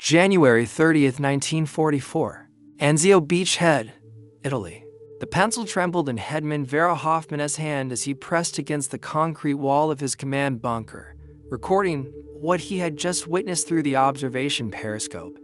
January 30th, 1944. Anzio Beachhead, Italy. The pencil trembled in Hetman Vera Hoffmann's hand as he pressed against the concrete wall of his command bunker, recording what he had just witnessed through the observation periscope.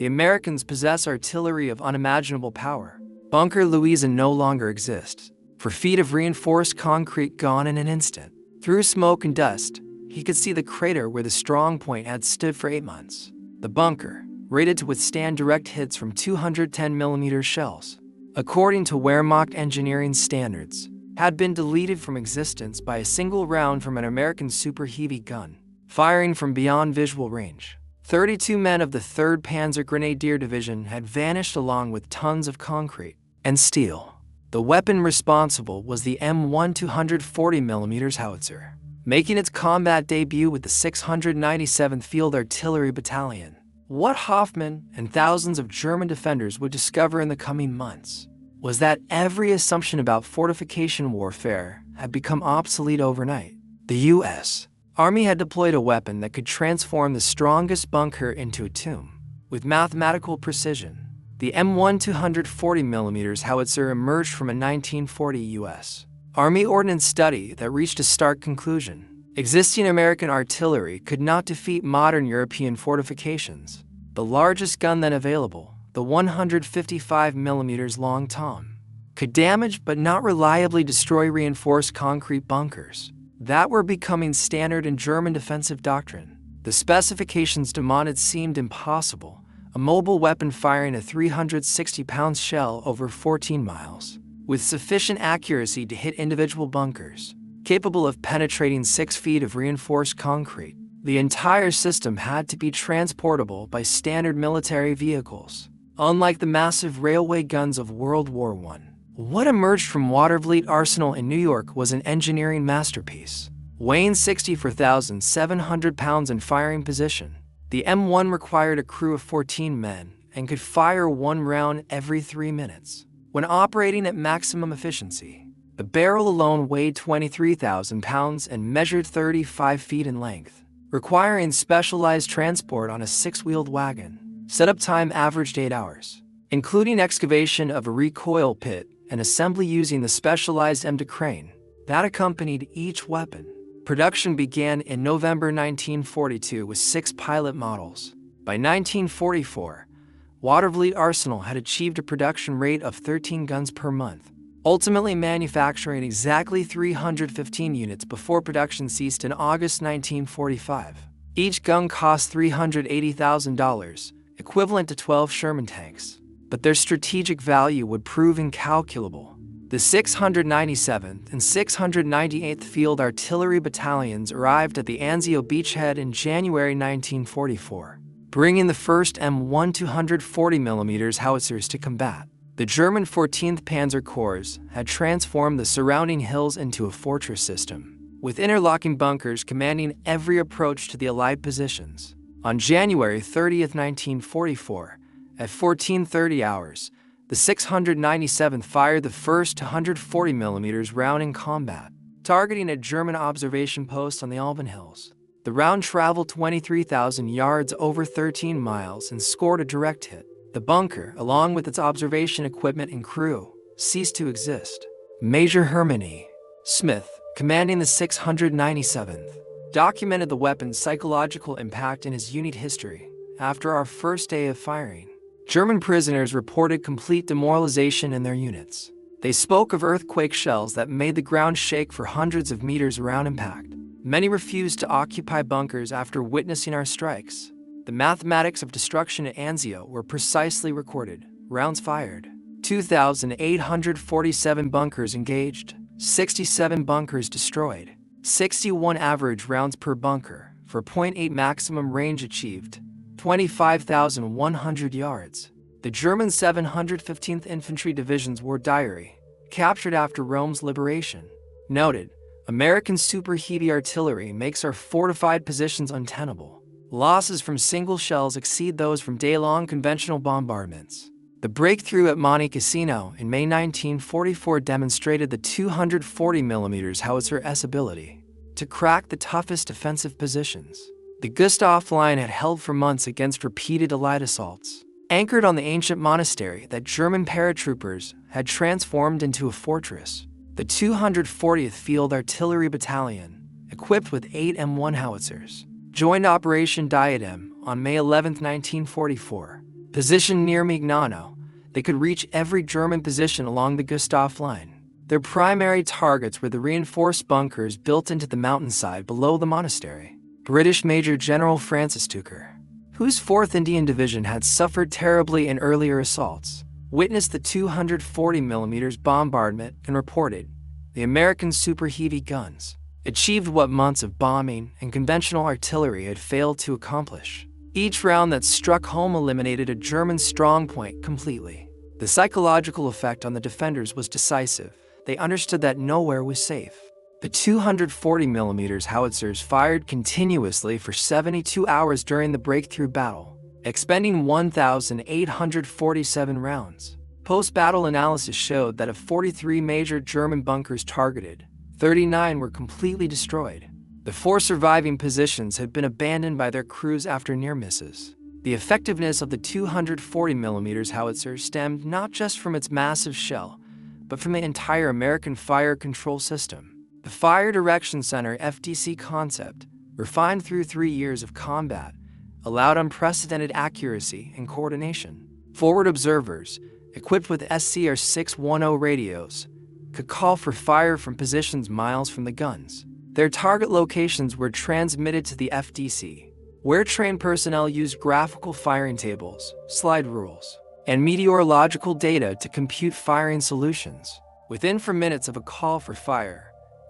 The Americans possess artillery of unimaginable power. Bunker Louisa no longer exists. 4 feet of reinforced concrete gone in an instant. Through smoke and dust, he could see the crater where the strong point had stood for 8 months. The bunker, rated to withstand direct hits from 210mm shells, according to Wehrmacht engineering standards, had been deleted from existence by a single round from an American super heavy gun, firing from beyond visual range. 32 men of the 3rd Panzer Grenadier Division had vanished along with tons of concrete and steel. The weapon responsible was the M1 240mm Howitzer, making its combat debut with the 697th Field Artillery Battalion. What Hoffmann and thousands of German defenders would discover in the coming months was that every assumption about fortification warfare had become obsolete overnight. The U.S. Army had deployed a weapon that could transform the strongest bunker into a tomb. With mathematical precision, the M1 240mm Howitzer emerged from a 1940 U.S. Army Ordnance study that reached a stark conclusion. Existing American artillery could not defeat modern European fortifications. The largest gun then available, the 155mm long Tom, could damage but not reliably destroy reinforced concrete bunkers that were becoming standard in German defensive doctrine. The specifications demanded seemed impossible, a mobile weapon firing a 360-pound shell over 14 miles, with sufficient accuracy to hit individual bunkers, capable of penetrating 6 feet of reinforced concrete. The entire system had to be transportable by standard military vehicles, unlike the massive railway guns of World War I. What emerged from Watervliet Arsenal in New York was an engineering masterpiece. Weighing 64,700 pounds in firing position, the M1 required a crew of 14 men and could fire 1 round every 3 minutes. When operating at maximum efficiency, the barrel alone weighed 23,000 pounds and measured 35 feet in length, requiring specialized transport on a 6-wheeled wagon. Setup time averaged 8 hours, including excavation of a recoil pit and assembly using the specialized M2 crane that accompanied each weapon. Production began in November 1942 with 6 pilot models. By 1944, Watervliet Arsenal had achieved a production rate of 13 guns per month, ultimately manufacturing exactly 315 units before production ceased in August 1945. Each gun cost $380,000, equivalent to 12 Sherman tanks, but their strategic value would prove incalculable. The 697th and 698th Field Artillery Battalions arrived at the Anzio beachhead in January 1944, bringing the first M1 240mm Howitzers to combat. The German 14th Panzer Corps had transformed the surrounding hills into a fortress system, with interlocking bunkers commanding every approach to the Allied positions. On January 30th, 1944, at 14:30 hours, the 697th fired the first 240mm round in combat, targeting a German observation post on the Alban Hills. The round traveled 23,000 yards over 13 miles and scored a direct hit. The bunker, along with its observation equipment and crew, ceased to exist. Major Herman E. Smith, commanding the 697th, documented the weapon's psychological impact in his unit history. After our first day of firing, German prisoners reported complete demoralization in their units. They spoke of earthquake shells that made the ground shake for hundreds of meters around impact. Many refused to occupy bunkers after witnessing our strikes. The mathematics of destruction at Anzio were precisely recorded. Rounds fired, 2,847 bunkers engaged, 67 bunkers destroyed, 61 average rounds per bunker, for .8 maximum range achieved, 25,100 yards. The German 715th Infantry Division's War Diary, captured after Rome's liberation, noted, American super heavy artillery makes our fortified positions untenable. Losses from single shells exceed those from day-long conventional bombardments. The breakthrough at Monte Cassino in May 1944 demonstrated the 240mm Howitzer's ability to crack the toughest defensive positions. The Gustav Line had held for months against repeated Allied assaults. Anchored on the ancient monastery that German paratroopers had transformed into a fortress, the 240th Field Artillery Battalion, equipped with 8 M1 Howitzers, joined Operation Diadem on May 11, 1944. Positioned near Mignano, they could reach every German position along the Gustav Line. Their primary targets were the reinforced bunkers built into the mountainside below the monastery. British Major General Francis Tucker, whose 4th Indian Division had suffered terribly in earlier assaults, witnessed the 240mm bombardment and reported, "The American super heavy guns achieved what months of bombing and conventional artillery had failed to accomplish. Each round that struck home eliminated a German strongpoint completely." The psychological effect on the defenders was decisive. They understood that nowhere was safe. The 240mm Howitzers fired continuously for 72 hours during the breakthrough battle, expending 1,847 rounds. Post-battle analysis showed that of 43 major German bunkers targeted, 39 were completely destroyed. The 4 surviving positions had been abandoned by their crews after near misses. The effectiveness of the 240mm Howitzer stemmed not just from its massive shell, but from the entire American fire control system. The Fire Direction Center (FDC) concept, refined through 3 years of combat, allowed unprecedented accuracy and coordination. Forward observers, equipped with SCR 610 radios, could call for fire from positions miles from the guns. Their target locations were transmitted to the FDC, where trained personnel used graphical firing tables, slide rules, and meteorological data to compute firing solutions. Within minutes of a call for fire,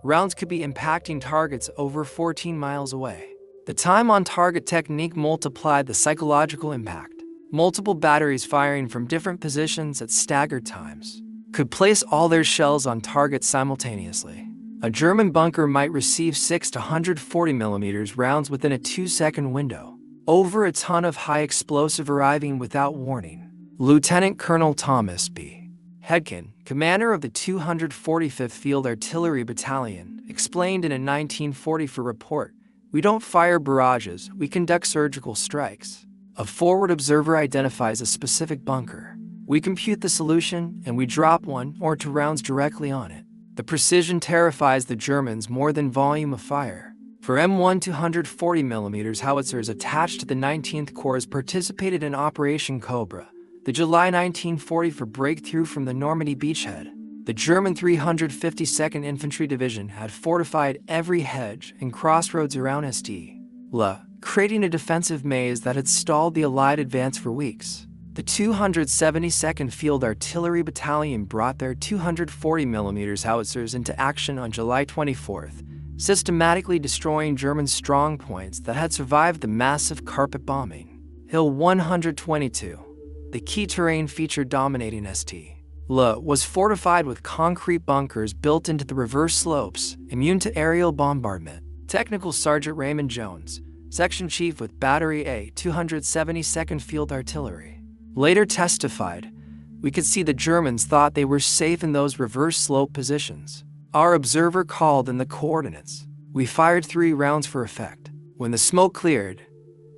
rounds could be impacting targets over 14 miles away. The time on target technique multiplied the psychological impact. Multiple batteries firing from different positions at staggered times could place all their shells on target simultaneously. A German bunker might receive 6 to 140mm rounds within a 2-second window, over a ton of high explosive arriving without warning. Lieutenant Colonel Thomas B. Hedkin, commander of the 245th Field Artillery Battalion, explained in a 1944 report, "We don't fire barrages, we conduct surgical strikes. A forward observer identifies a specific bunker. We compute the solution, and we drop 1 or 2 rounds directly on it. The precision terrifies the Germans more than volume of fire." For M1 240mm Howitzers attached to the 19th Corps participated in Operation Cobra, the July 1944 breakthrough from the Normandy beachhead. The German 352nd Infantry Division had fortified every hedge and crossroads around St. La, creating a defensive maze that had stalled the Allied advance for weeks. The 272nd Field Artillery Battalion brought their 240mm Howitzers into action on July 24th, systematically destroying German strongpoints that had survived the massive carpet bombing. Hill 122, the key terrain feature dominating St. La, was fortified with concrete bunkers built into the reverse slopes, immune to aerial bombardment. Technical Sergeant Raymond Jones, Section Chief with Battery A, 272nd Field Artillery, later testified, "We could see the Germans thought they were safe in those reverse slope positions. Our observer called in the coordinates. We fired 3 rounds for effect. When the smoke cleared,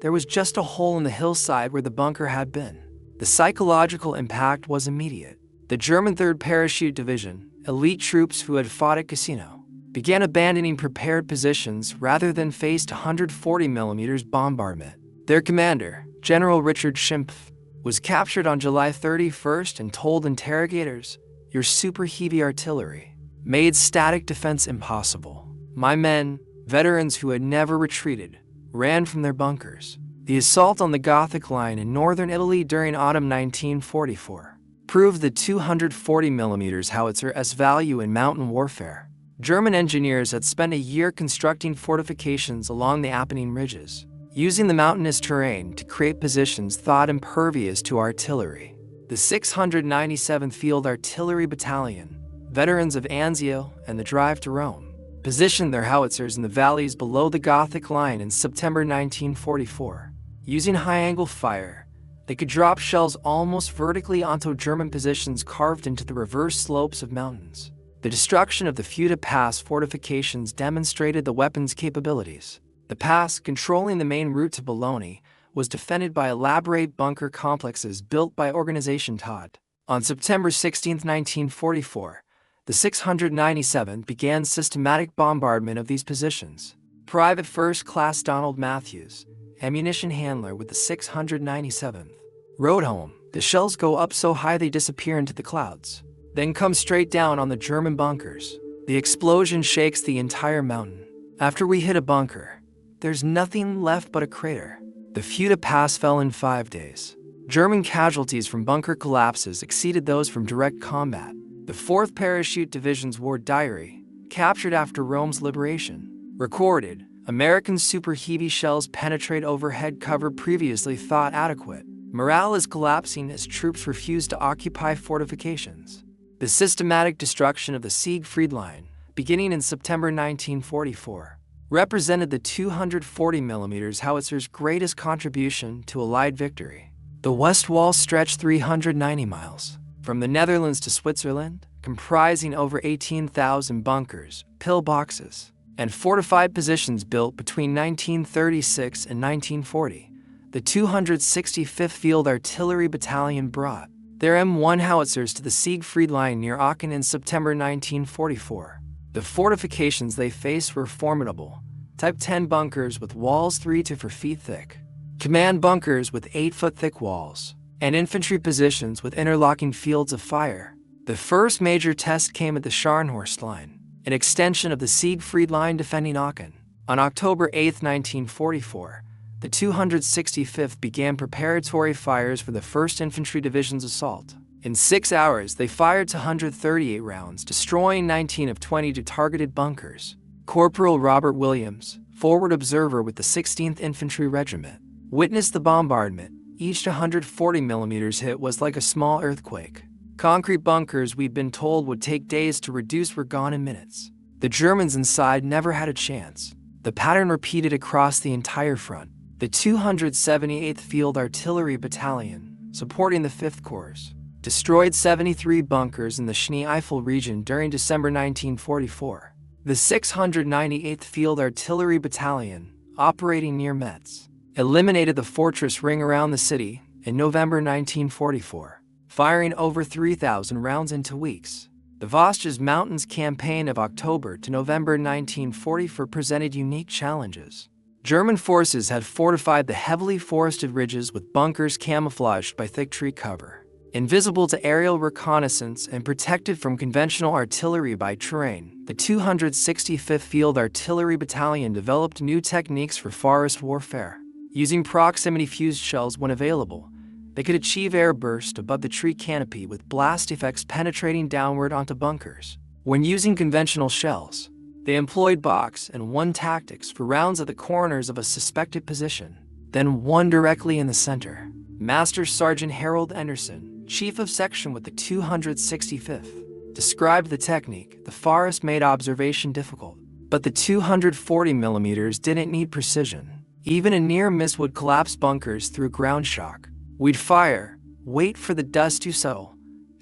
there was just a hole in the hillside where the bunker had been." The psychological impact was immediate. The German 3rd Parachute Division, elite troops who had fought at Cassino, began abandoning prepared positions rather than face 140mm bombardment. Their commander, General Richard Schimpf, was captured on July 31st and told interrogators, "Your super heavy artillery made static defense impossible. My men, veterans who had never retreated, ran from their bunkers." The assault on the Gothic Line in northern Italy during autumn 1944 proved the 240mm Howitzer's value in mountain warfare. German engineers had spent a year constructing fortifications along the Apennine ridges, using the mountainous terrain to create positions thought impervious to artillery. The 697th Field Artillery Battalion, veterans of Anzio and the drive to Rome, positioned their howitzers in the valleys below the Gothic Line in September 1944. Using high-angle fire, they could drop shells almost vertically onto German positions carved into the reverse slopes of mountains. The destruction of the Futa Pass fortifications demonstrated the weapon's capabilities. The pass, controlling the main route to Boulogne, was defended by elaborate bunker complexes built by Organization Todt. On September 16, 1944, the 697th began systematic bombardment of these positions. Private First Class Donald Matthews, ammunition handler with the 697th, wrote home, "The shells go up so high they disappear into the clouds, then come straight down on the German bunkers. The explosion shakes the entire mountain. After we hit a bunker, there's nothing left but a crater." The Futa Pass fell in 5 days. German casualties from bunker collapses exceeded those from direct combat. The 4th Parachute Division's war diary, captured after Rome's liberation, recorded, "American Super Heavy shells penetrate overhead cover previously thought adequate. Morale is collapsing as troops refuse to occupy fortifications." The systematic destruction of the Siegfried Line, beginning in September 1944, represented the 240mm Howitzers' greatest contribution to Allied victory. The West Wall stretched 390 miles, from the Netherlands to Switzerland, comprising over 18,000 bunkers, pillboxes, and fortified positions built between 1936 and 1940. The 265th Field Artillery Battalion brought their M1 Howitzers to the Siegfried Line near Aachen in September 1944. The fortifications they faced were formidable. Type 10 bunkers with walls 3 to 4 feet thick, command bunkers with 8-foot thick walls, and infantry positions with interlocking fields of fire. The first major test came at the Scharnhorst Line, an extension of the Siegfried Line defending Aachen. On October 8, 1944, the 265th began preparatory fires for the 1st Infantry Division's assault. In 6 hours, they fired 238 rounds, destroying 19 of 22 targeted bunkers. Corporal Robert Williams, forward observer with the 16th Infantry Regiment, witnessed the bombardment. Each 140mm hit was like a small earthquake. Concrete bunkers we'd been told would take days to reduce were gone in minutes. The Germans inside never had a chance. The pattern repeated across the entire front. The 278th Field Artillery Battalion, supporting the 5th Corps, destroyed 73 bunkers in the Schnee-Eifel region during December 1944. The 698th Field Artillery Battalion, operating near Metz, eliminated the fortress ring around the city in November 1944, firing over 3,000 rounds in 2 weeks. The Vosges Mountains campaign of October to November 1944 presented unique challenges. German forces had fortified the heavily forested ridges with bunkers camouflaged by thick tree cover, invisible to aerial reconnaissance and protected from conventional artillery by terrain. The 265th Field Artillery Battalion developed new techniques for forest warfare. Using proximity fused shells when available, they could achieve air burst above the tree canopy with blast effects penetrating downward onto bunkers. When using conventional shells, they employed box and one tactics for rounds at the corners of a suspected position, then one directly in the center. Master Sergeant Harold Anderson, chief of section with the 265th, described the technique. The forest made observation difficult, but the 240mm didn't need precision. Even a near miss would collapse bunkers through ground shock. We'd fire, wait for the dust to settle,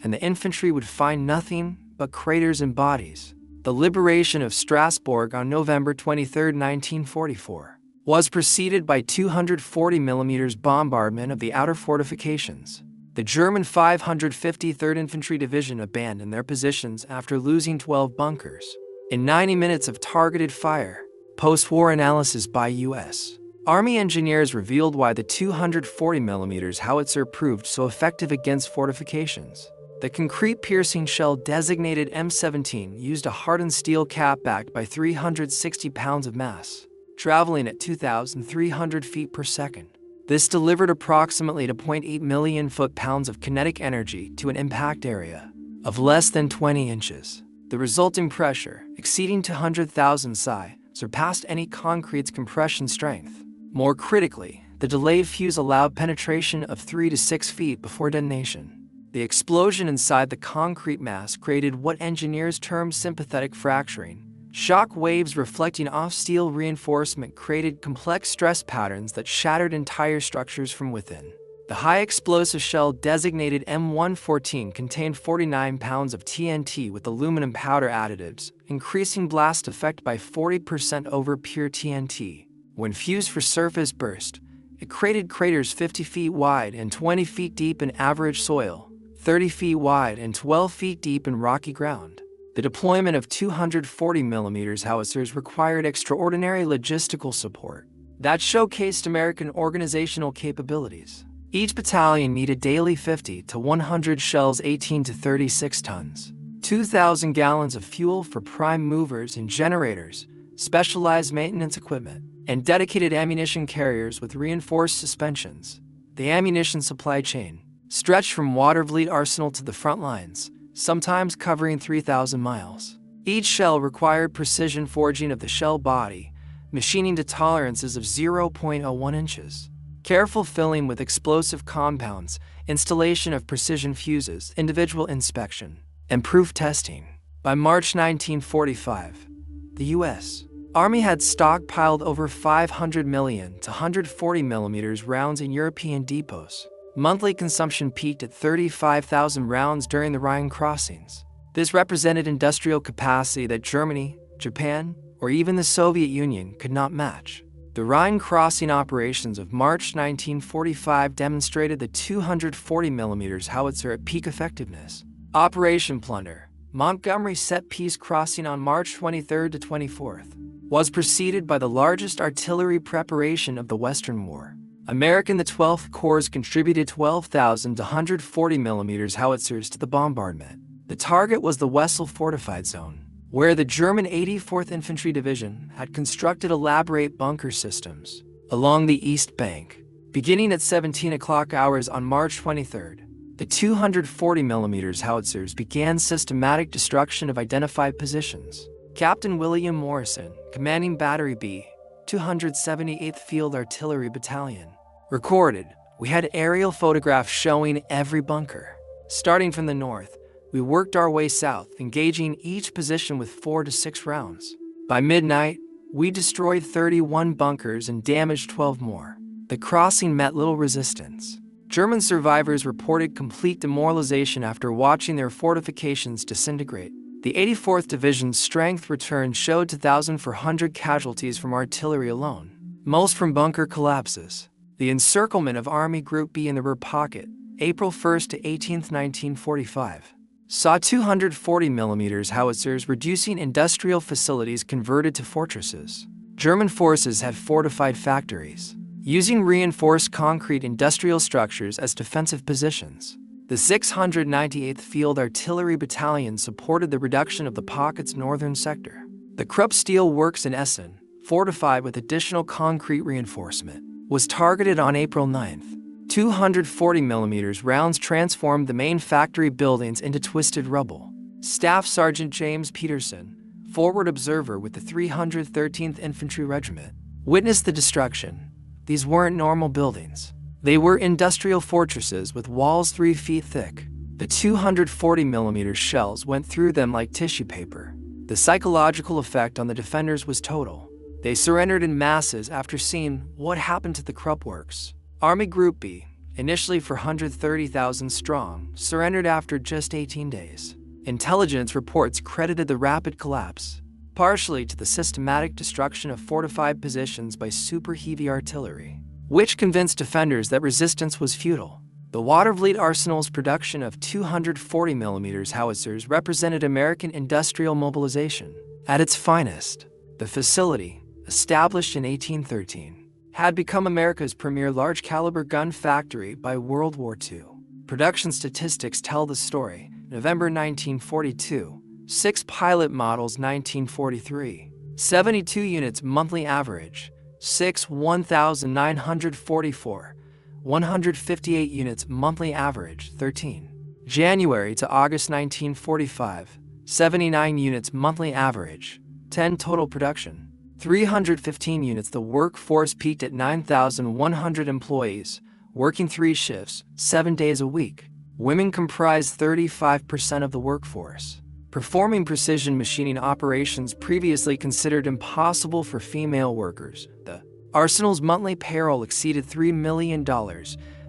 and the infantry would find nothing but craters and bodies. The liberation of Strasbourg on November 23, 1944, was preceded by 240mm bombardment of the outer fortifications. The German 553rd Infantry Division abandoned their positions after losing 12 bunkers. In 90 minutes of targeted fire, post-war analysis by U.S. Army engineers revealed why the 240mm howitzer proved so effective against fortifications. The concrete piercing shell designated M17 used a hardened steel cap backed by 360 pounds of mass, traveling at 2,300 feet per second. This delivered approximately 2.8 million foot-pounds of kinetic energy to an impact area of less than 20 inches. The resulting pressure, exceeding 200,000 psi, surpassed any concrete's compression strength. More critically, the delayed fuse allowed penetration of 3 to 6 feet before detonation. The explosion inside the concrete mass created what engineers term sympathetic fracturing. Shock waves reflecting off steel reinforcement created complex stress patterns that shattered entire structures from within. The high explosive shell designated M114 contained 49 pounds of TNT with aluminum powder additives, increasing blast effect by 40% over pure TNT. When fused for surface burst, it created craters 50 feet wide and 20 feet deep in average soil, 30 feet wide and 12 feet deep in rocky ground. The deployment of 240mm howitzers required extraordinary logistical support that showcased American organizational capabilities. Each battalion needed daily 50 to 100 shells, 18 to 36 tons, 2,000 gallons of fuel for prime movers and generators, specialized maintenance equipment, and dedicated ammunition carriers with reinforced suspensions. The ammunition supply chain stretched from Watervliet Arsenal to the front lines, sometimes covering 3,000 miles. Each shell required precision forging of the shell body, machining to tolerances of 0.01 inches, careful filling with explosive compounds, installation of precision fuses, individual inspection, and proof testing. By March 1945, the U.S. Army had stockpiled over 500 million to 140mm rounds in European depots. Monthly consumption peaked at 35,000 rounds during the Rhine crossings. This represented industrial capacity that Germany, Japan, or even the Soviet Union could not match. The Rhine crossing operations of March 1945 demonstrated the 240mm howitzer at peak effectiveness. Operation Plunder, Montgomery set-piece crossing on March 23rd to 24th, was preceded by the largest artillery preparation of the Western War. American the 12th Corps contributed 12,000 to 140mm howitzers to the bombardment. The target was the Wesel fortified zone, where the German 84th Infantry Division had constructed elaborate bunker systems along the east bank. Beginning at 17 o'clock hours on March 23rd, the 240mm howitzers began systematic destruction of identified positions. Captain William Morrison, commanding Battery B, 278th Field Artillery Battalion, recorded, "We had aerial photographs showing every bunker. Starting from the north, we worked our way south, engaging each position with 4 to 6 rounds. By midnight, we destroyed 31 bunkers and damaged 12 more. The crossing met little resistance." German survivors reported complete demoralization after watching their fortifications disintegrate. The 84th Division's strength return showed 2,400 casualties from artillery alone, most from bunker collapses. The encirclement of Army Group B in the Ruhr Pocket, April 1st to 18th, 1945, saw 240mm howitzers reducing industrial facilities converted to fortresses. German forces had fortified factories, using reinforced concrete industrial structures as defensive positions. The 698th Field Artillery Battalion supported the reduction of the pocket's northern sector. The Krupp Steel Works in Essen, fortified with additional concrete reinforcement, was targeted on April 9th. 240mm rounds transformed the main factory buildings into twisted rubble. Staff Sergeant James Peterson, forward observer with the 313th Infantry Regiment, witnessed the destruction. These weren't normal buildings. They were industrial fortresses with walls 3 feet thick. The 240mm shells went through them like tissue paper. The psychological effect on the defenders was total. They surrendered in masses after seeing what happened to the Krupp Works. Army Group B, initially 430,000 strong, surrendered after just 18 days. Intelligence reports credited the rapid collapse partially to the systematic destruction of fortified positions by super heavy artillery, which convinced defenders that resistance was futile. The Watervliet Arsenal's production of 240mm howitzers represented American industrial mobilization at its finest. The facility, established in 1813, had become America's premier large-caliber gun factory by World War II. Production statistics tell the story. November 1942, 6 pilot models 1943, 72 units monthly average, 6 1,944, 158 units monthly average, 13. January to August 1945, 79 units monthly average, 10 total production, 315 units. The workforce peaked at 9,100 employees, working 3 shifts, 7 days a week. Women comprised 35% of the workforce, performing precision machining operations previously considered impossible for female workers. The Arsenal's monthly payroll exceeded $3 million,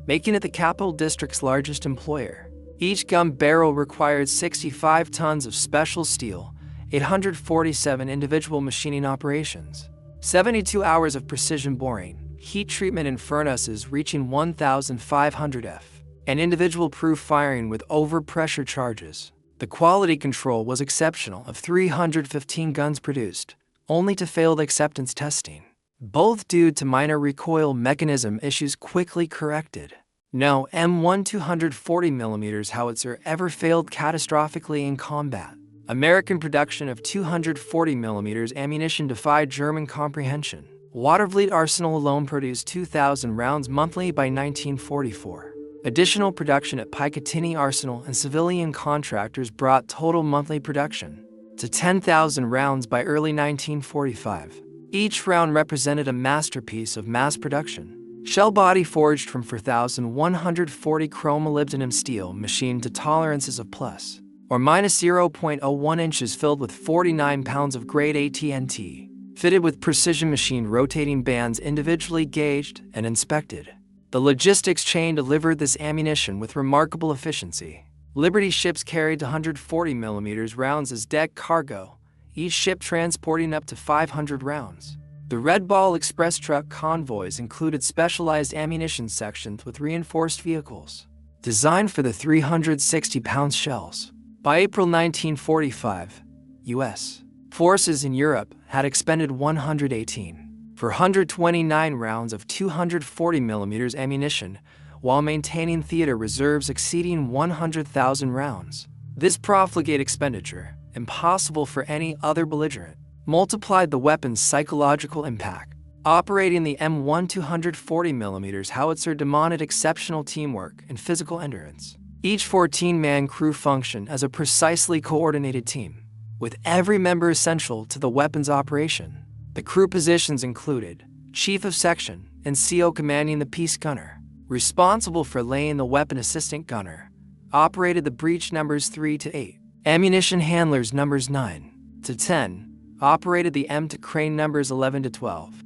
making it the Capital District's largest employer. Each gun barrel required 65 tons of special steel, 847 individual machining operations. 72 hours of precision boring, heat treatment in furnaces reaching 1,500 F, and individual-proof firing with overpressure charges. The quality control was exceptional of 315 guns produced, only to failed acceptance testing, both due to minor recoil mechanism issues quickly corrected. No M1 240mm howitzer ever failed catastrophically in combat. American production of 240mm ammunition defied German comprehension. Watervliet Arsenal alone produced 2,000 rounds monthly by 1944. Additional production at Picatinny Arsenal and civilian contractors brought total monthly production to 10,000 rounds by early 1945. Each round represented a masterpiece of mass production. Shell body forged from 4,140 chrome molybdenum steel machined to tolerances of plus or minus 0.01 inches, filled with 49 pounds of grade A TNT, fitted with precision machined rotating bands individually gauged and inspected. The logistics chain delivered this ammunition with remarkable efficiency. Liberty ships carried 140mm rounds as deck cargo, each ship transporting up to 500 rounds. The Red Ball Express truck convoys included specialized ammunition sections with reinforced vehicles, designed for the 360-pound shells. By April 1945, U.S. forces in Europe had expended 118 for 129 rounds of 240mm ammunition, while maintaining theater reserves exceeding 100,000 rounds. This profligate expenditure, impossible for any other belligerent, multiplied the weapon's psychological impact. Operating the M1 240mm howitzer demanded exceptional teamwork and physical endurance. Each 14-man crew functioned as a precisely coordinated team, with every member essential to the weapon's operation. The crew positions included Chief of Section and CO commanding the piece gunner, responsible for laying the weapon. Assistant gunner operated the breech numbers 3 to 8. Ammunition handlers numbers 9 to 10 operated the M to crane numbers 11 to 12.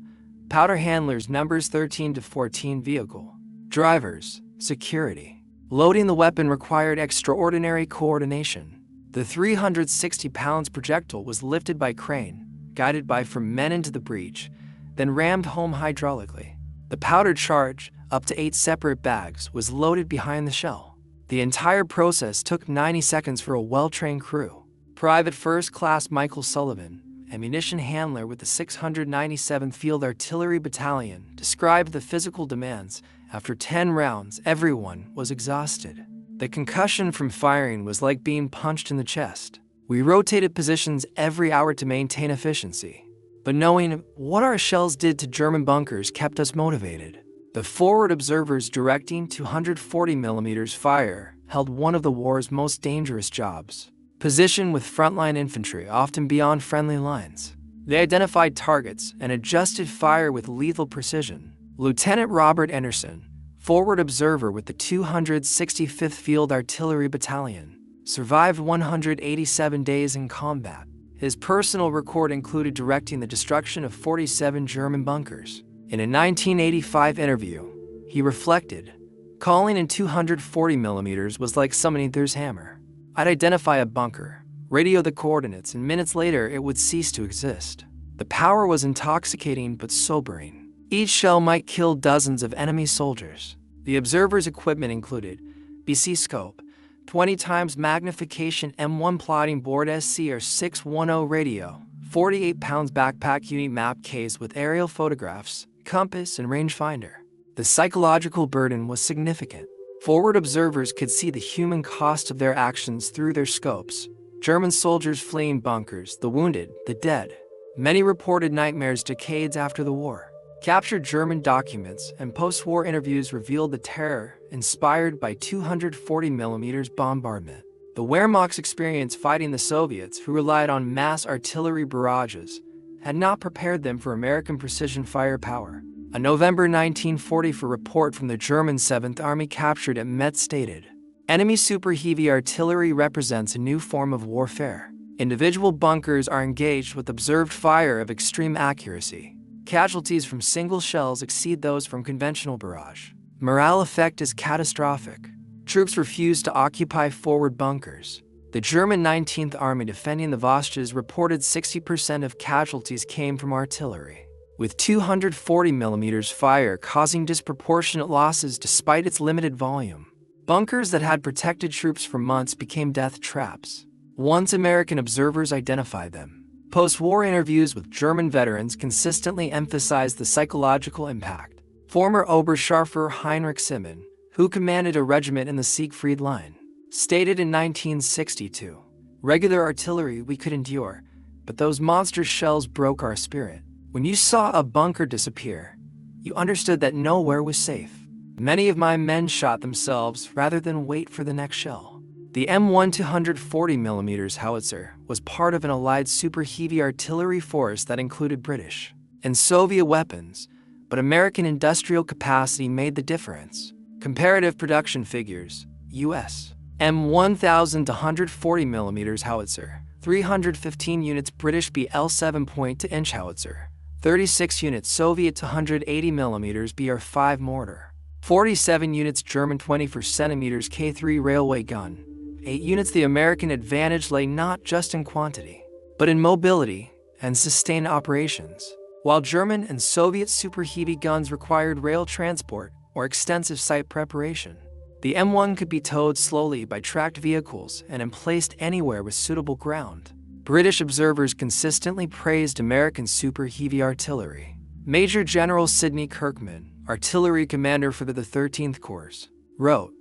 Powder handlers numbers 13 to 14 vehicle. Drivers, security. Loading the weapon required extraordinary coordination. The 360 pounds projectile was lifted by crane, guided by from men into the breech, then rammed home hydraulically. The powder charge, up to 8 separate bags, was loaded behind the shell. The entire process took 90 seconds for a well-trained crew. Private First Class Michael Sullivan, ammunition handler with the 697th Field Artillery Battalion, described the physical demands. After 10 rounds, everyone was exhausted. The concussion from firing was like being punched in the chest. We rotated positions every hour to maintain efficiency, but knowing what our shells did to German bunkers kept us motivated. The forward observers directing 240mm fire held one of the war's most dangerous jobs. Positioned with frontline infantry often beyond friendly lines, they identified targets and adjusted fire with lethal precision. Lieutenant Robert Anderson, forward observer with the 265th Field Artillery Battalion, survived 187 days in combat. His personal record included directing the destruction of 47 German bunkers. In a 1985 interview, he reflected, "Calling in 240mm was like summoning Thor's hammer. I'd identify a bunker, radio the coordinates, and minutes later it would cease to exist. The power was intoxicating but sobering. Each shell might kill dozens of enemy soldiers." The observer's equipment included BC scope, 20 times magnification M1 plotting board SCR 610 radio, 48 pounds backpack unit map case with aerial photographs, compass, and rangefinder. The psychological burden was significant. Forward observers could see the human cost of their actions through their scopes. German soldiers fleeing bunkers, the wounded, the dead. Many reported nightmares decades after the war. Captured German documents and post-war interviews revealed the terror inspired by 240mm bombardment. The Wehrmacht's experience fighting the Soviets, who relied on mass artillery barrages, had not prepared them for American precision firepower. A November 1944 report from the German 7th Army captured at Metz stated, "Enemy super heavy artillery represents a new form of warfare. Individual bunkers are engaged with observed fire of extreme accuracy. Casualties from single shells exceed those from conventional barrage. Morale effect is catastrophic. Troops refuse to occupy forward bunkers." The German 19th Army defending the Vosges reported 60% of casualties came from artillery. with 240mm fire causing disproportionate losses despite its limited volume. Bunkers that had protected troops for months became death traps once American observers identified them. Post-war interviews with German veterans consistently emphasized the psychological impact. Former Oberscharführer Heinrich Simon, who commanded a regiment in the Siegfried Line, stated in 1962, "Regular artillery we could endure, but those monster shells broke our spirit. When you saw a bunker disappear, you understood that nowhere was safe. Many of my men shot themselves rather than wait for the next shell." The M1 240mm Howitzer was part of an Allied super heavy artillery force that included British and Soviet weapons, but American industrial capacity made the difference. Comparative production figures: U.S. M1000 140mm Howitzer, 315 units British BL 7.2-inch Howitzer, 36 units Soviet 180mm BR-5 mortar, 47 units German 24cm K3 railway gun, 8 units. The American advantage lay not just in quantity, but in mobility and sustained operations. While German and Soviet super heavy guns required rail transport or extensive site preparation, the M1 could be towed slowly by tracked vehicles and emplaced anywhere with suitable ground. British observers consistently praised American super heavy artillery. Major General Sidney Kirkman, artillery commander for the 13th Corps, wrote,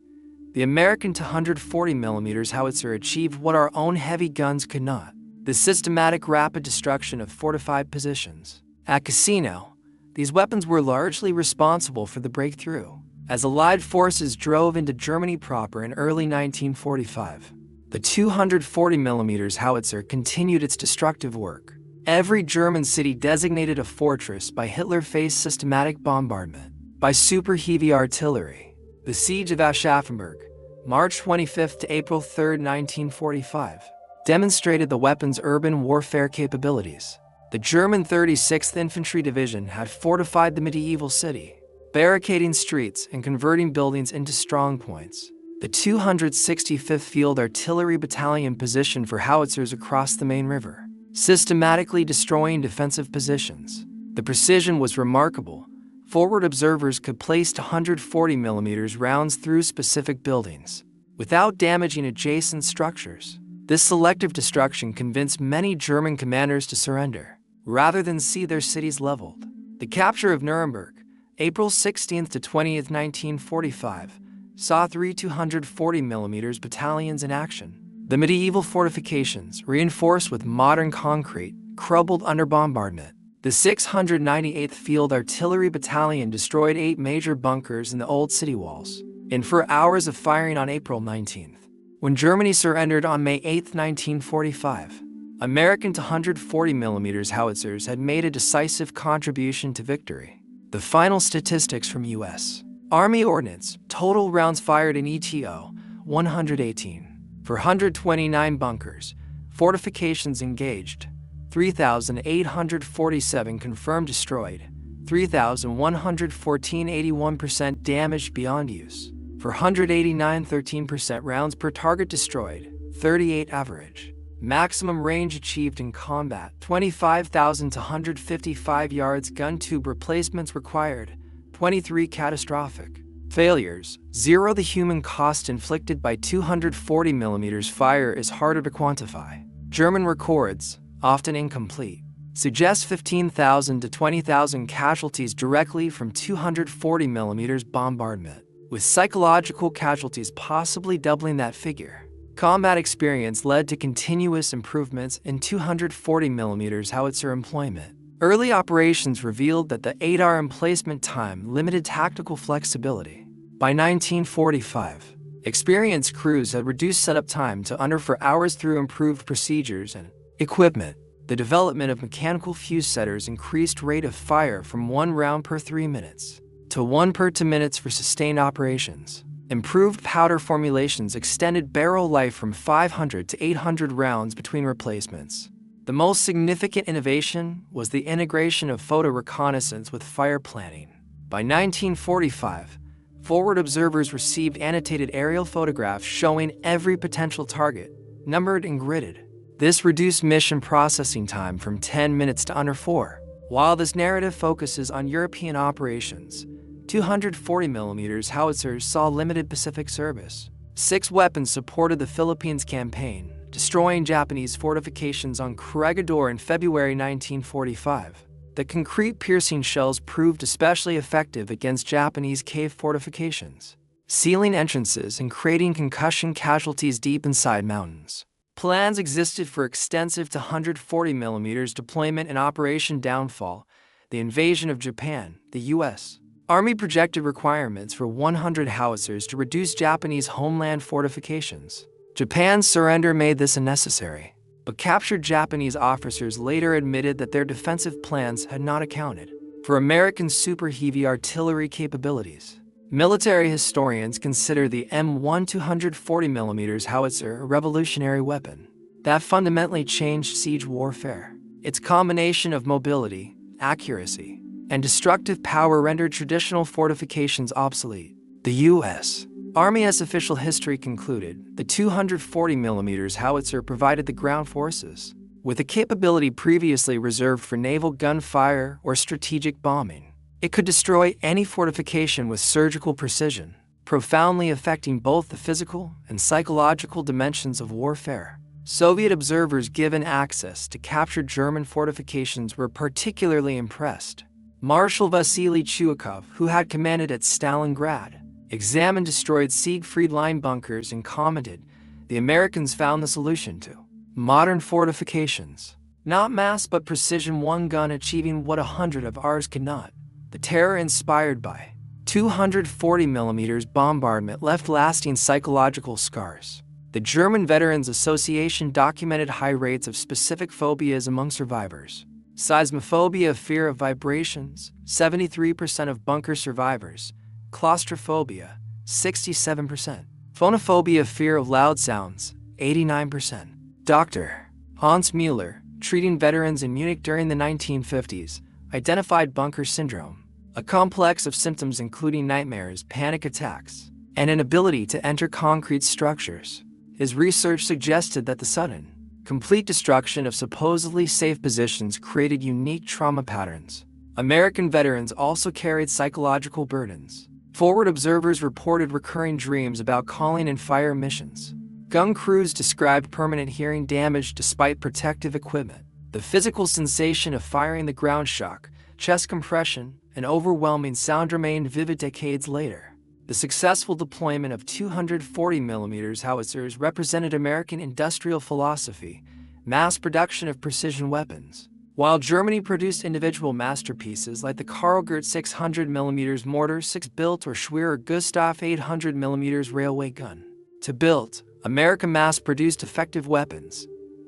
"The American 240mm Howitzer achieved what our own heavy guns could not: the systematic rapid destruction of fortified positions." At Cassino, these weapons were largely responsible for the breakthrough, as Allied forces drove into Germany proper in early 1945. The 240mm Howitzer continued its destructive work. Every German city designated a fortress by Hitler faced systematic bombardment by super heavy artillery. The Siege of Aschaffenburg, March 25 to April 3, 1945, demonstrated the weapon's urban warfare capabilities. The German 36th Infantry Division had fortified the medieval city, barricading streets and converting buildings into strongpoints. The 265th Field Artillery Battalion positioned for howitzers across the Main River, systematically destroying defensive positions. The precision was remarkable. Forward observers could place 240mm rounds through specific buildings without damaging adjacent structures. This selective destruction convinced many German commanders to surrender, rather than see their cities leveled. The capture of Nuremberg, April 16 to 20, 1945, saw 3 240mm battalions in action. The medieval fortifications, reinforced with modern concrete, crumbled under bombardment. The 698th Field Artillery Battalion destroyed 8 major bunkers in the old city walls in 4 hours of firing on April 19th. When Germany surrendered on May 8, 1945, American 240mm howitzers had made a decisive contribution to victory. The final statistics from U.S. Army Ordnance: total rounds fired in ETO, 118. For 129 bunkers, fortifications engaged, 3,847 confirmed destroyed, 3,114 81% damaged beyond use. For 189 13% rounds per target destroyed, 38 average. Maximum range achieved in combat, 25,255 yards. Gun tube replacements required, 23 catastrophic. Failures, 0. The human cost inflicted by 240mm fire is harder to quantify. German records, often incomplete, suggest 15,000 to 20,000 casualties directly from 240mm bombardment, with psychological casualties possibly doubling that figure. Combat experience led to continuous improvements in 240mm howitzer employment. Early operations revealed that the 8-hour emplacement time limited tactical flexibility. By 1945, experienced crews had reduced setup time to under 4 hours through improved procedures and equipment. The development of mechanical fuse setters increased rate of fire from 1 round per 3 minutes to 1 per 2 minutes for sustained operations. Improved powder formulations extended barrel life from 500 to 800 rounds between replacements. The most significant innovation was the integration of photo reconnaissance with fire planning. By 1945, forward observers received annotated aerial photographs showing every potential target, numbered and gridded. This reduced mission processing time from 10 minutes to under 4. While this narrative focuses on European operations, 240mm Howitzers saw limited Pacific service. 6 weapons supported the Philippines campaign, destroying Japanese fortifications on Corregidor in February 1945. The concrete piercing shells proved especially effective against Japanese cave fortifications, sealing entrances and creating concussion casualties deep inside mountains. Plans existed for extensive 240mm deployment in Operation Downfall, the invasion of Japan. The U.S. Army projected requirements for 100 howitzers to reduce Japanese homeland fortifications. Japan's surrender made this unnecessary, but captured Japanese officers later admitted that their defensive plans had not accounted for American super heavy artillery capabilities. Military historians consider the M1 240mm howitzer a revolutionary weapon that fundamentally changed siege warfare. Its combination of mobility, accuracy, and destructive power rendered traditional fortifications obsolete. The U.S. Army's official history concluded the 240mm howitzer provided the ground forces with a capability previously reserved for naval gunfire or strategic bombing. It could destroy any fortification with surgical precision, profoundly affecting both the physical and psychological dimensions of warfare. Soviet observers given access to captured German fortifications were particularly impressed. Marshal Vasily Chuikov, who had commanded at Stalingrad, examined destroyed Siegfried Line bunkers and commented, "The Americans found the solution to modern fortifications. Not mass but precision, one gun achieving what 100 of ours could not." The terror inspired by 240mm bombardment left lasting psychological scars. The German Veterans Association documented high rates of specific phobias among survivors. Seismophobia, fear of vibrations, 73% of bunker survivors. Claustrophobia, 67%. Phonophobia, fear of loud sounds, 89%. Dr. Hans Müller, treating veterans in Munich during the 1950s, identified bunker syndrome, a complex of symptoms including nightmares, panic attacks, and an inability to enter concrete structures. His research suggested that the sudden, complete destruction of supposedly safe positions created unique trauma patterns. American veterans also carried psychological burdens. Forward observers reported recurring dreams about calling in fire missions. Gun crews described permanent hearing damage despite protective equipment. The physical sensation of firing, the ground shock, chest compression, and overwhelming sound remained vivid decades later. The successful deployment of 240mm howitzers represented American industrial philosophy, mass production of precision weapons. While Germany produced individual masterpieces like the Karlgert 600mm mortar 6 built or Schwerer Gustav 800mm railway gun. To build, America mass-produced effective weapons.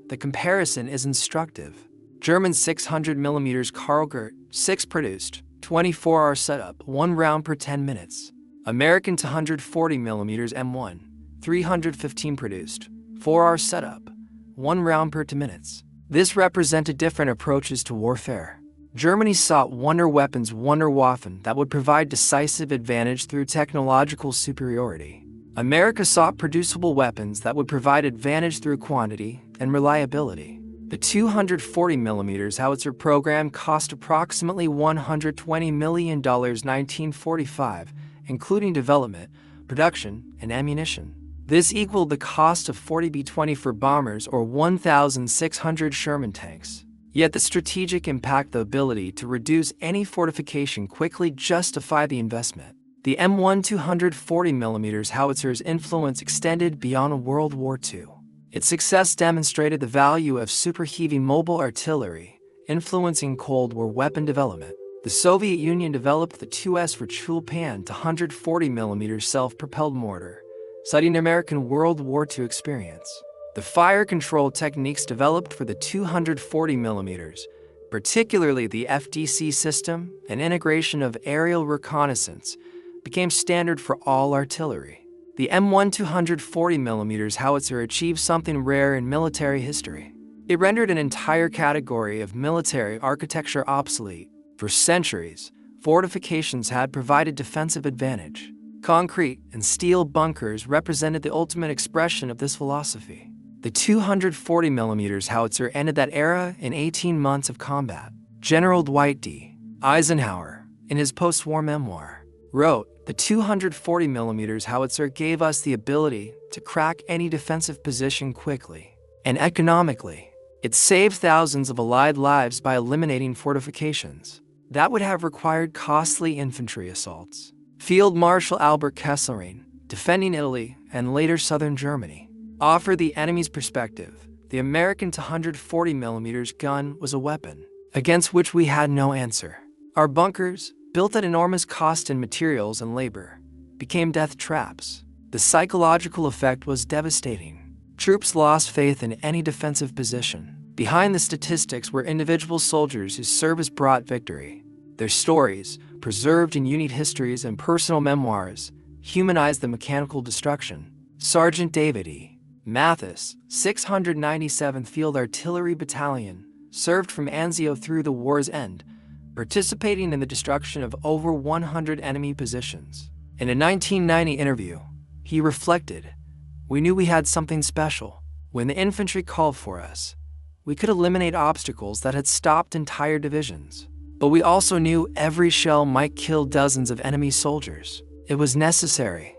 The comparison is instructive. German 600mm Karlgert 6 produced, 24-hour setup, 1 round per 10 minutes. American 240mm M1, 315 produced, 4-hour setup, 1 round per 2 minutes. This represented different approaches to warfare. Germany sought wonder weapons, Wunderwaffen, that would provide decisive advantage through technological superiority. America sought producible weapons that would provide advantage through quantity and reliability. The 240mm howitzer program cost approximately $120 million in 1945, including development, production, and ammunition. This equaled the cost of 40 B-20 for bombers or 1,600 Sherman tanks. Yet the strategic impact, the ability to reduce any fortification quickly, justified the investment. The M1 240mm howitzer's influence extended beyond World War II. Its success demonstrated the value of super heavy mobile artillery, influencing Cold War weapon development. The Soviet Union developed the 2S for Chulpan 240mm self-propelled mortar, citing American World War II experience. The fire control techniques developed for the 240mm, particularly the FDC system and integration of aerial reconnaissance, became standard for all artillery. The M1 240mm howitzer achieved something rare in military history. It rendered an entire category of military architecture obsolete. For centuries, fortifications had provided defensive advantage. Concrete and steel bunkers represented the ultimate expression of this philosophy. The 240mm howitzer ended that era in 18 months of combat. General Dwight D. Eisenhower, in his post-war memoir, wrote, "The 240mm Howitzer gave us the ability to crack any defensive position quickly and economically. It saved thousands of Allied lives by eliminating fortifications that would have required costly infantry assaults." Field Marshal Albert Kesselring, defending Italy and later southern Germany, offered the enemy's perspective. The American 240mm gun was a weapon against which we had no answer. Our bunkers, built at enormous cost in materials and labor, became death traps. The psychological effect was devastating. Troops lost faith in any defensive position. Behind the statistics were individual soldiers whose service brought victory. Their stories, preserved in unit histories and personal memoirs, humanized the mechanical destruction. Sergeant David E. Mathis, 697th Field Artillery Battalion, served from Anzio through the war's end, participating in the destruction of over 100 enemy positions. In a 1990 interview, he reflected, "We knew we had something special. When the infantry called for us, we could eliminate obstacles that had stopped entire divisions. But we also knew every shell might kill dozens of enemy soldiers. It was necessary,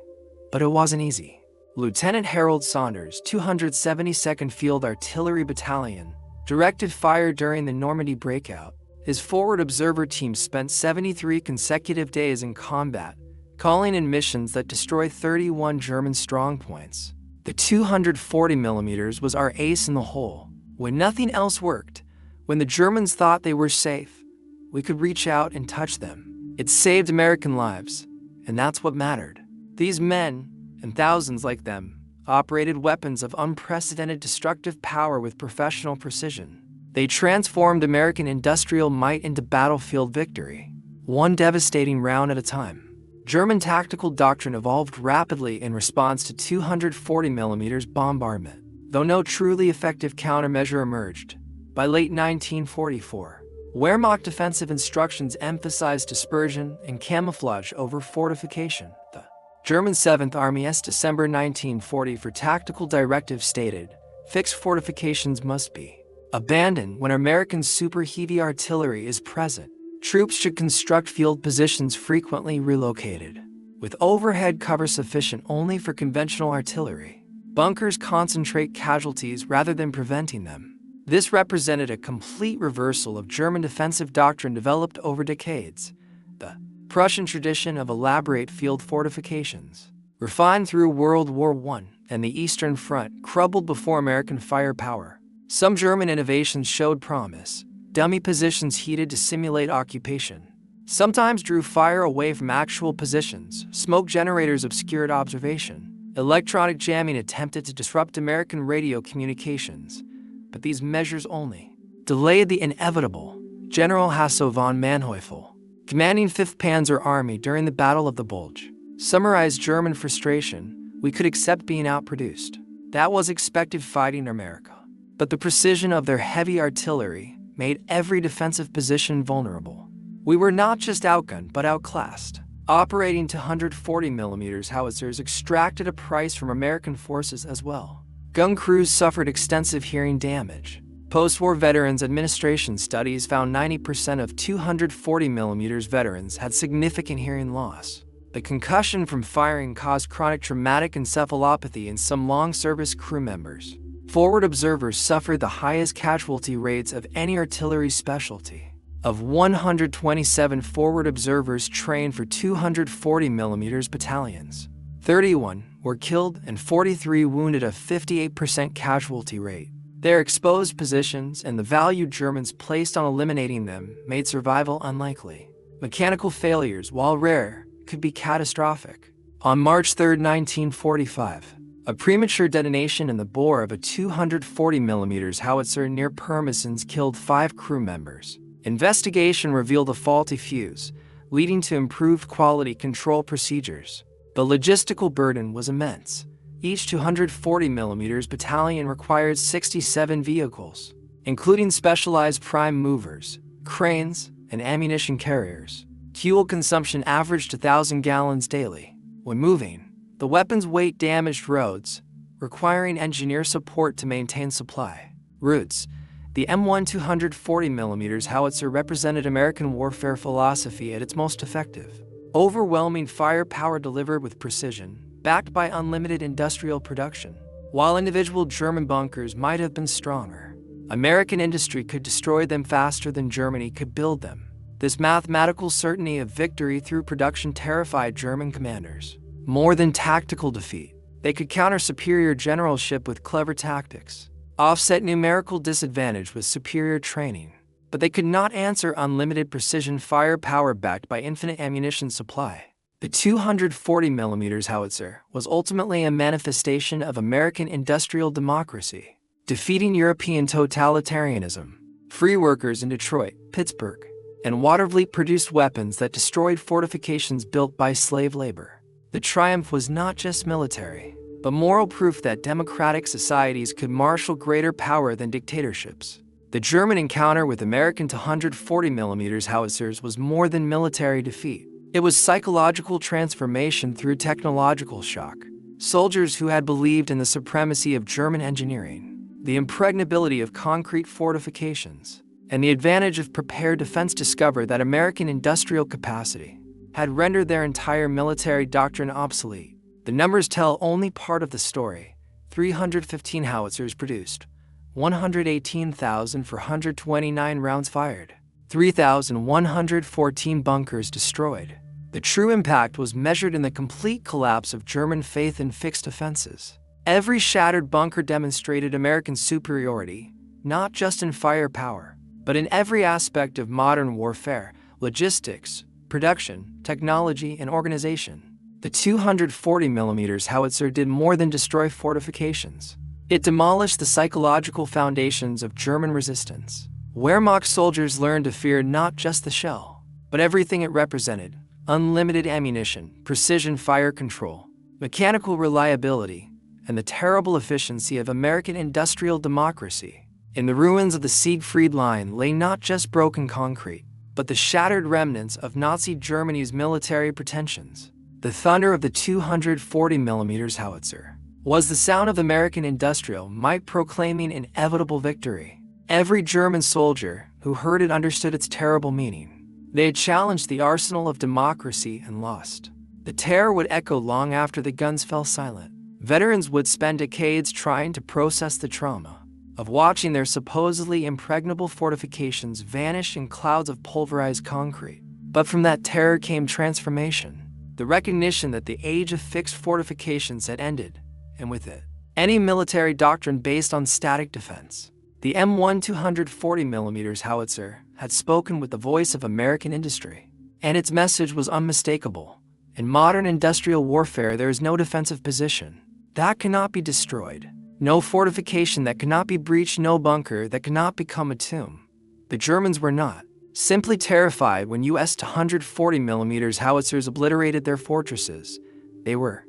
but it wasn't easy." Lieutenant Harold Saunders, 272nd Field Artillery Battalion, directed fire during the Normandy breakout. His forward observer team spent 73 consecutive days in combat, calling in missions that destroyed 31 German strongpoints. The 240mm was our ace in the hole. When nothing else worked, when the Germans thought they were safe, we could reach out and touch them. It saved American lives, and that's what mattered. These men, and thousands like them, operated weapons of unprecedented destructive power with professional precision. They transformed American industrial might into battlefield victory, one devastating round at a time. German tactical doctrine evolved rapidly in response to 240mm bombardment, though no truly effective countermeasure emerged. By late 1944, Wehrmacht defensive instructions emphasized dispersion and camouflage over fortification. The German 7th Army's December 1940 for tactical directive stated, "Fixed fortifications must be abandoned when American super heavy artillery is present. Troops should construct field positions frequently relocated, with overhead cover sufficient only for conventional artillery. Bunkers concentrate casualties rather than preventing them." This represented a complete reversal of German defensive doctrine developed over decades. The Prussian tradition of elaborate field fortifications, refined through World War I and the Eastern Front, crumbled before American firepower. Some German innovations showed promise. Dummy positions heated to simulate occupation sometimes drew fire away from actual positions. Smoke generators obscured observation. Electronic jamming attempted to disrupt American radio communications. But these measures only delayed the inevitable. General Hasso von Manteuffel, commanding 5th Panzer Army during the Battle of the Bulge, summarized German frustration: "We could accept being outproduced. That was expected fighting America. But the precision of their heavy artillery made every defensive position vulnerable. We were not just outgunned, but outclassed." Operating 240mm Howitzers extracted a price from American forces as well. Gun crews suffered extensive hearing damage. Post-war Veterans Administration studies found 90% of 240mm veterans had significant hearing loss. The concussion from firing caused chronic traumatic encephalopathy in some long-service crew members. Forward observers suffered the highest casualty rates of any artillery specialty. Of 127 forward observers trained for 240mm battalions, 31 were killed and 43 wounded, a 58% casualty rate. Their exposed positions and the value Germans placed on eliminating them made survival unlikely. Mechanical failures, while rare, could be catastrophic. On March 3, 1945, a premature detonation in the bore of a 240mm howitzer near Pirmasens killed 5 crew members. Investigation revealed a faulty fuse, leading to improved quality control procedures. The logistical burden was immense. Each 240mm battalion required 67 vehicles, including specialized prime movers, cranes, and ammunition carriers. Fuel consumption averaged 1,000 gallons daily. When moving, the weapon's weight damaged roads, requiring engineer support to maintain supply routes, The M1 240mm Howitzer represented American warfare philosophy at its most effective. Overwhelming firepower delivered with precision, backed by unlimited industrial production. While individual German bunkers might have been stronger, American industry could destroy them faster than Germany could build them. This mathematical certainty of victory through production terrified German commanders. More than tactical defeat, they could counter superior generalship with clever tactics, offset numerical disadvantage with superior training, but they could not answer unlimited precision firepower backed by infinite ammunition supply. The 240mm Howitzer was ultimately a manifestation of American industrial democracy, defeating European totalitarianism. Free workers in Detroit, Pittsburgh, and Watervliet produced weapons that destroyed fortifications built by slave labor. The triumph was not just military, but moral proof that democratic societies could marshal greater power than dictatorships. The German encounter with American 240mm Howitzers was more than military defeat. It was psychological transformation through technological shock. Soldiers who had believed in the supremacy of German engineering, the impregnability of concrete fortifications, and the advantage of prepared defense discovered that American industrial capacity had rendered their entire military doctrine obsolete. The numbers tell only part of the story. 315 howitzers produced, 118,429 rounds fired, 3,114 bunkers destroyed. The true impact was measured in the complete collapse of German faith in fixed defenses. Every shattered bunker demonstrated American superiority, not just in firepower, but in every aspect of modern warfare: logistics, production, technology, and organization. The 240mm Howitzer did more than destroy fortifications. It demolished the psychological foundations of German resistance. Wehrmacht soldiers learned to fear not just the shell, but everything it represented: unlimited ammunition, precision fire control, mechanical reliability, and the terrible efficiency of American industrial democracy. In the ruins of the Siegfried Line lay not just broken concrete, but the shattered remnants of Nazi Germany's military pretensions. The thunder of the 240mm Howitzer was the sound of American industrial might proclaiming inevitable victory. Every German soldier who heard it understood its terrible meaning. They had challenged the arsenal of democracy and lost. The terror would echo long after the guns fell silent. Veterans would spend decades trying to process the trauma of watching their supposedly impregnable fortifications vanish in clouds of pulverized concrete. But from that terror came transformation, the recognition that the age of fixed fortifications had ended, and with it, any military doctrine based on static defense. The M1 240mm Howitzer had spoken with the voice of American industry, and its message was unmistakable. In modern industrial warfare, there is no defensive position that cannot be destroyed, no fortification that cannot be breached, no bunker that cannot become a tomb. The Germans were not simply terrified when US 240mm Howitzers obliterated their fortresses. They were